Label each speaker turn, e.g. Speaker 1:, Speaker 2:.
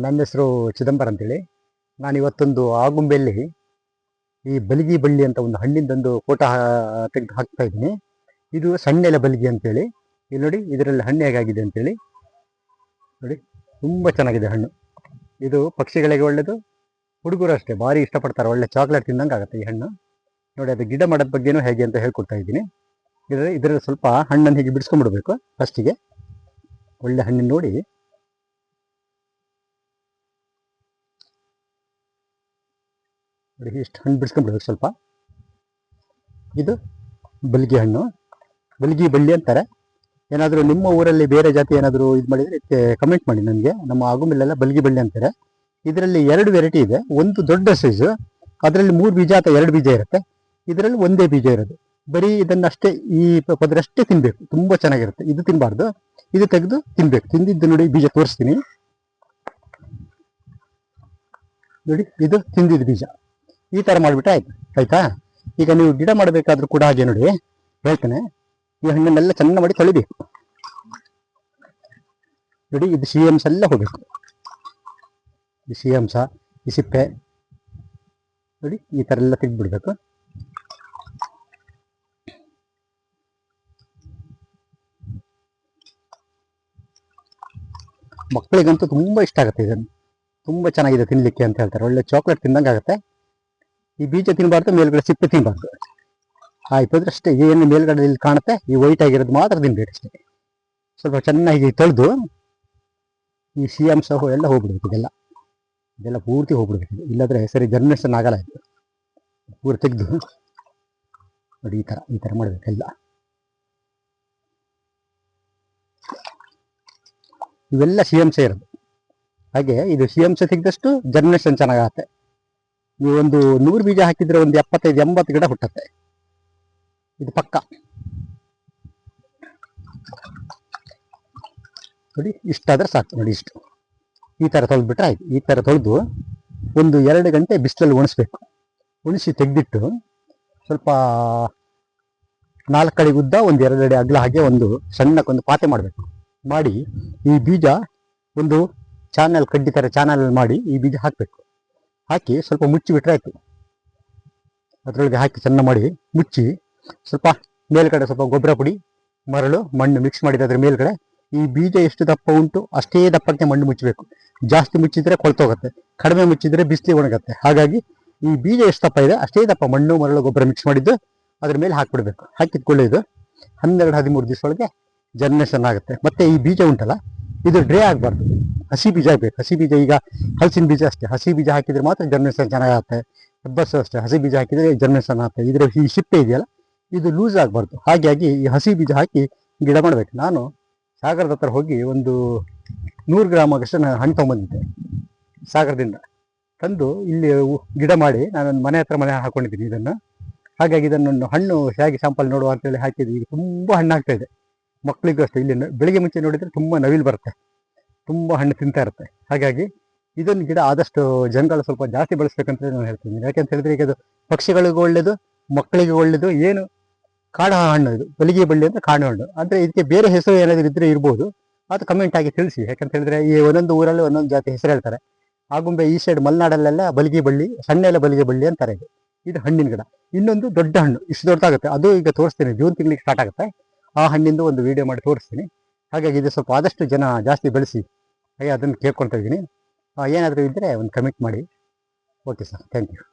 Speaker 1: ನನ್ನ ಹೆಸರು ಚಿದಂಬರ ಅಂತೇಳಿ. ನಾನು ಇವತ್ತೊಂದು ಆಗುಂಬೆಯಲ್ಲಿ ಈ ಬಲಿಗಿ ಬಳ್ಳಿ ಅಂತ ಒಂದು ಹಣ್ಣಿಂದೊಂದು ಫೋಟೋ ತೆಗೆದು ಹಾಕ್ತಾ ಇದ್ದೀನಿ. ಇದು ಸಣ್ಣೆಲೆ ಬಲಿಗಿ ಅಂತೇಳಿ. ಇಲ್ಲಿ ನೋಡಿ, ಇದರಲ್ಲಿ ಹಣ್ಣು ಹೇಗಾಗಿದೆ ಅಂತೇಳಿ ನೋಡಿ. ತುಂಬ ಚೆನ್ನಾಗಿದೆ ಹಣ್ಣು. ಇದು ಪಕ್ಷಿಗಳಿಗೆ ಒಳ್ಳೆಯದು, ಹುಡುಗರು ಅಷ್ಟೇ ಭಾರಿ ಇಷ್ಟಪಡ್ತಾರೆ. ಒಳ್ಳೆ ಚಾಕ್ಲೇಟ್ ತಿಂದಂಗೆ ಆಗುತ್ತೆ ಈ ಹಣ್ಣು. ನೋಡಿ, ಅದು ಗಿಡ ಮಾಡೋದ ಬಗ್ಗೆನೂ ಹೇಗೆ ಅಂತ ಹೇಳ್ಕೊಡ್ತಾ ಇದ್ದೀನಿ. ಇದರಲ್ಲಿ ಸ್ವಲ್ಪ ಹಣ್ಣನ್ನು ಹೀಗೆ ಬಿಡಿಸ್ಕೊಂಡ್ಬಿಡ್ಬೇಕು ಫಸ್ಟಿಗೆ. ಒಳ್ಳೆ ಹಣ್ಣನ್ನು ನೋಡಿ ಇಷ್ಟು ಹಣ್ಣು ಬಿಡಿಸ್ಕೊಂಡ್ಬಿಡ್ಬೇಕು ಸ್ವಲ್ಪ. ಇದು ಬಲ್ಗಿ ಹಣ್ಣು, ಬಲ್ಗಿ ಬಳ್ಳಿ ಅಂತಾರೆ. ಏನಾದರೂ ನಿಮ್ಮ ಊರಲ್ಲಿ ಬೇರೆ ಜಾತಿ ಏನಾದರೂ ಇದು ಮಾಡಿದರೆ ಕಮೆಂಟ್ ಮಾಡಿ ನನಗೆ. ನಮ್ಮ ಆಗುಂಬೆಲ್ಲೆಲ್ಲ ಬಲ್ಗಿ ಬಳ್ಳಿ ಅಂತಾರೆ. ಇದರಲ್ಲಿ 2 ವೆರೈಟಿ ಇದೆ. ಒಂದು ದೊಡ್ಡ ಸೈಜು, ಅದರಲ್ಲಿ 3 ಬೀಜ ಅಥವಾ 2 ಬೀಜ ಇರುತ್ತೆ. ಇದರಲ್ಲಿ ಒಂದೇ ಬೀಜ ಇರೋದು. ಬರೀ ಇದನ್ನಷ್ಟೇ, ಈ ಪದರಷ್ಟೇ ತಿನ್ಬೇಕು, ತುಂಬ ಚೆನ್ನಾಗಿರುತ್ತೆ. ಇದು ತಿನ್ನಬಾರ್ದು, ಇದು ತೆಗೆದು ತಿನ್ಬೇಕು. ತಿಂದಿದ್ದು ನೋಡಿ, ಬೀಜ ತೋರಿಸ್ತೀನಿ ನೋಡಿ. ಇದು ತಿಂದಿದ್ದು ಬೀಜ. ಈ ಥರ ಮಾಡಿಬಿಟ್ರೆ ಆಯ್ತಾ. ಈಗ ನೀವು ಗಿಡ ಮಾಡಬೇಕಾದ್ರೂ ಕೂಡ ಹಾಗೆ ನೋಡಿ ಹೇಳ್ತೇನೆ. ಈ ಹಣ್ಣನ್ನೆಲ್ಲ ಚೆನ್ನಾಗಿ ಮಾಡಿ ತೊಳಿಬೇಕು ನೋಡಿ. ಇದು ಸಿಹಿ ಅಂಶ ಎಲ್ಲ ಹೋಗ್ಬೇಕು. ಈ ಸಿಹಿ ಅಂಶ, ಈ ಸಿಪ್ಪೆ ನೋಡಿ, ಈ ಥರ ಎಲ್ಲ ತೆಗೆದ್ಬಿಡ್ಬೇಕು. ಮಕ್ಕಳಿಗಂತೂ ತುಂಬ ಇಷ್ಟ ಆಗುತ್ತೆ. ಇದನ್ನು ತುಂಬ ಚೆನ್ನಾಗಿದೆ ತಿನ್ನಲಿಕ್ಕೆ ಅಂತ ಹೇಳ್ತಾರೆ. ಒಳ್ಳೆ ಚಾಕ್ಲೇಟ್ ತಿಂದಂಗೆ ಆಗುತ್ತೆ. ಈ ಬೀಜ ತಿನ್ನಬಾರ್ದು, ಮೇಲ್ಗಡೆ ಸಿಪ್ಪೆ ತಿನ್ನಬಾರ್ದು. ಆಯ್ತು ಅಂದ್ರೆ ಅಷ್ಟೇ. ಏನು ಮೇಲ್ಗಡೆ ಇಲ್ಲಿ ಕಾಣುತ್ತೆ, ಈ ವೈಟ್ ಆಗಿರೋದು ಮಾತ್ರ ತಿನ್ಬೇಕು ಅಷ್ಟೇ. ಸ್ವಲ್ಪ ಚೆನ್ನಾಗಿ ತೊಳೆದು ಈ ಸಿಹಿ ಅಂಶ ಎಲ್ಲ ಹೋಗ್ಬಿಡ್ಬೇಕು. ಇದೆಲ್ಲ ಪೂರ್ತಿ ಹೋಗ್ಬಿಡ್ಬೇಕು. ಇಲ್ಲಾಂದ್ರೆ ಸರಿ ಜರ್ಮಿನೇಷನ್ ಆಗಲ್ಲ. ಇದು ಪೂರ್ತಿ ತೆಗೆದು ನೋಡಿ, ಈ ಥರ ಮಾಡಬೇಕೆಲ್ಲ. ಇವೆಲ್ಲ ಸಿಹಿ ಅಂಶ ಇರೋದು. ಹಾಗೆ ಇದು ಸಿಹಿ ಅಂಶ ತೆಗೆದಷ್ಟು ಜರ್ಮಿನೇಷನ್ ಚೆನ್ನಾಗತ್ತೆ. ನೀವು ಒಂದು 100 ಬೀಜ ಹಾಕಿದ್ರೆ ಒಂದು 75-80 ಗಿಡ ಹುಟ್ಟುತ್ತೆ. ಇದು ಪಕ್ಕ ನೋಡಿ. ಇಷ್ಟಾದ್ರೆ ಸಾಕು ನೋಡಿ. ಇಷ್ಟು ಈ ಥರ ತೊಳೆದ್ಬಿಟ್ರೆ ಆಯ್ತು. ಈ ಥರ ತೊಳೆದು ಒಂದು 2 ಗಂಟೆ ಬಿಸಿಲಲ್ಲಿ ಒಣಸ್ಬೇಕು. ಒಣಸಿ ತೆಗೆದಿಟ್ಟು ಸ್ವಲ್ಪ 4 ಅಡಿ ಉದ್ದ, ಒಂದು 2 ಅಡಿ ಅಗಲ ಹಾಗೆ ಒಂದು ಸಣ್ಣಕ್ಕೊಂದು ಪಾತೆ ಮಾಡಬೇಕು. ಮಾಡಿ ಈ ಬೀಜ ಒಂದು ಕಡ್ಡಿ ಥರ ಚಾನಲ್ ಮಾಡಿ ಈ ಬೀಜ ಹಾಕಬೇಕು. ಹಾಕಿ ಸ್ವಲ್ಪ ಮುಚ್ಚಿಬಿಟ್ರೆ ಆಯಿತು. ಅದರೊಳಗೆ ಹಾಕಿ ಚೆನ್ನಾಗಿ ಮಾಡಿ ಮುಚ್ಚಿ, ಸ್ವಲ್ಪ ಮೇಲ್ಗಡೆ ಸ್ವಲ್ಪ ಗೊಬ್ಬರ ಪುಡಿ, ಮರಳು, ಮಣ್ಣು ಮಿಕ್ಸ್ ಮಾಡಿದ ಅದ್ರ ಮೇಲ್ಗಡೆ ಈ ಬೀಜ ಎಷ್ಟು ದಪ್ಪ ಉಂಟು ಅಷ್ಟೇ ದಪ್ಪಕ್ಕೆ ಮಣ್ಣು ಮುಚ್ಚಬೇಕು. ಜಾಸ್ತಿ ಮುಚ್ಚಿದ್ರೆ ಕೊಳ್ತೋಗುತ್ತೆ, ಕಡಿಮೆ ಮುಚ್ಚಿದ್ರೆ ಬಿಸಿಲಿಗೆ ಒಣಗುತ್ತೆ. ಹಾಗಾಗಿ ಈ ಬೀಜ ಎಷ್ಟು ದಪ್ಪ ಇದೆ ಅಷ್ಟೇ ದಪ್ಪ ಮಣ್ಣು, ಮರಳು, ಗೊಬ್ಬರ ಮಿಕ್ಸ್ ಮಾಡಿದ್ದು ಅದ್ರ ಮೇಲೆ ಹಾಕಿಬಿಡ್ಬೇಕು. ಹಾಕಿದ್ಕೊಳ್ಳೋದು 12-13 ದಿವಸ ಒಳಗೆ ಜರ್ಮಿನೇಷನ್ ಆಗುತ್ತೆ. ಮತ್ತೆ ಈ ಬೀಜ ಉಂಟಲ್ಲ, ಇದು ಡ್ರೈ ಆಗಬಾರ್ದು, ಹಸಿ ಬೀಜ ಆಗಬೇಕು. ಹಸಿ ಬೀಜ, ಈಗ ಹಲಸಿನ ಬೀಜ ಅಷ್ಟೇ, ಹಸಿ ಬೀಜ ಹಾಕಿದ್ರೆ ಮಾತ್ರ ಜರ್ಮಿನೇಷನ್ ಚೆನ್ನಾಗುತ್ತೆ. ಹೆಬ್ಬರ್ಸು ಅಷ್ಟೇ, ಹಸಿ ಬೀಜ ಹಾಕಿದ್ರೆ ಜರ್ಮಿನೇಷನ್ ಆಗುತ್ತೆ. ಇದರ ಈ ಸಿಪ್ಪೆ ಇದೆಯಲ್ಲ, ಇದು ಲೂಸ್ ಆಗಬಾರ್ದು. ಹಾಗಾಗಿ ಈ ಹಸಿ ಬೀಜ ಹಾಕಿ ಗಿಡ ಮಾಡಬೇಕು. ನಾನು ಸಾಗರದ ಹತ್ರ ಹೋಗಿ ಒಂದು 100 ಗ್ರಾಮ್ ಆಗಷ್ಟು ನಾನು ಹಣ್ಣು ತೊಗೊಂಬಂದಿದ್ದೆ ಸಾಗರದಿಂದ. ತಂದು ಇಲ್ಲಿ ಗಿಡ ಮಾಡಿ ನಾನು ಮನೆ ಹಾಕೊಂಡಿದ್ದೀನಿ ಇದನ್ನು. ಹಾಗಾಗಿ ಇದನ್ನು ಹಣ್ಣು ಹೇಗೆ ಸ್ಯಾಂಪಲ್ ನೋಡುವ ಅಂತೇಳಿ ಹಾಕಿದ್ದು. ಈಗ ತುಂಬ ಹಣ್ಣಾಗ್ತಾ ಇದೆ. ಮಕ್ಕಳಿಗೂ ಅಷ್ಟೇ. ಇಲ್ಲಿ ಬೆಳಿಗ್ಗೆ ಮುಂಚೆ ನೋಡಿದರೆ ತುಂಬ ನವಿಲು ಬರುತ್ತೆ, ತುಂಬ ಹಣ್ಣು ತಿಂತಾ ಇರುತ್ತೆ. ಹಾಗಾಗಿ ಇದನ್ನು ಗಿಡ ಆದಷ್ಟು ಜನಗಳು ಸ್ವಲ್ಪ ಜಾಸ್ತಿ ಬಳಸ್ಬೇಕಂತ ನಾನು ಹೇಳ್ತೀನಿ. ಯಾಕೆಂತ ಹೇಳಿದ್ರೆ ಈಗ ಅದು ಪಕ್ಷಿಗಳಿಗೂ ಒಳ್ಳೇದು, ಮಕ್ಕಳಿಗೆ ಒಳ್ಳೇದು. ಏನು ಕಾಡು ಹಣ್ಣು ಇದು, ಬಲಿಗಿ ಬಳ್ಳಿ ಅಂತ ಕಾಡು ಹಣ್ಣು. ಅಂದರೆ ಇದಕ್ಕೆ ಬೇರೆ ಹೆಸರು ಏನಾದರೂ ಇದ್ರೆ ಇರ್ಬೋದು, ಅದು ಕಮೆಂಟ್ ಆಗಿ ತಿಳಿಸಿ. ಯಾಕಂತ ಹೇಳಿದ್ರೆ ಈ ಒಂದೊಂದು ಊರಲ್ಲಿ ಒಂದೊಂದು ಜಾತಿ ಹೆಸರು ಹೇಳ್ತಾರೆ. ಆಗುಂಬೆ ಈ ಸೈಡ್ ಮಲೆನಾಡಲ್ಲೆಲ್ಲ ಬಲಿಗಿ ಬಳ್ಳಿ, ಸಣ್ಣೆಲ್ಲ ಬಲಿಗಿ ಬಳ್ಳಿ ಅಂತಾರೆ. ಇದು ಹಣ್ಣಿನ ಗಿಡ. ಇನ್ನೊಂದು ದೊಡ್ಡ ಹಣ್ಣು, ಇಷ್ಟು ದೊಡ್ಡದಾಗುತ್ತೆ. ಅದು ಈಗ ತೋರಿಸ್ತೀನಿ, ಜೂನ್ ತಿಂಗಳಿಗೆ ಸ್ಟಾರ್ಟ್ ಆಗುತ್ತೆ. ಆ ಹಣ್ಣಿಂದು ಒಂದು ವಿಡಿಯೋ ಮಾಡಿ ತೋರಿಸ್ತೀನಿ. ಹಾಗಾಗಿ ಇದು ಸ್ವಲ್ಪ ಆದಷ್ಟು ಜನ ಜಾಸ್ತಿ ಬೆಳೆಸಿ, ಹಾಗೆ ಅದನ್ನು ಕೇಳ್ಕೊಳ್ತಾ ಇದ್ದೀನಿ. ಏನಾದರೂ ಇದ್ದರೆ ಒಂದು ಕಮೆಂಟ್ ಮಾಡಿ. Okay sir, thank you.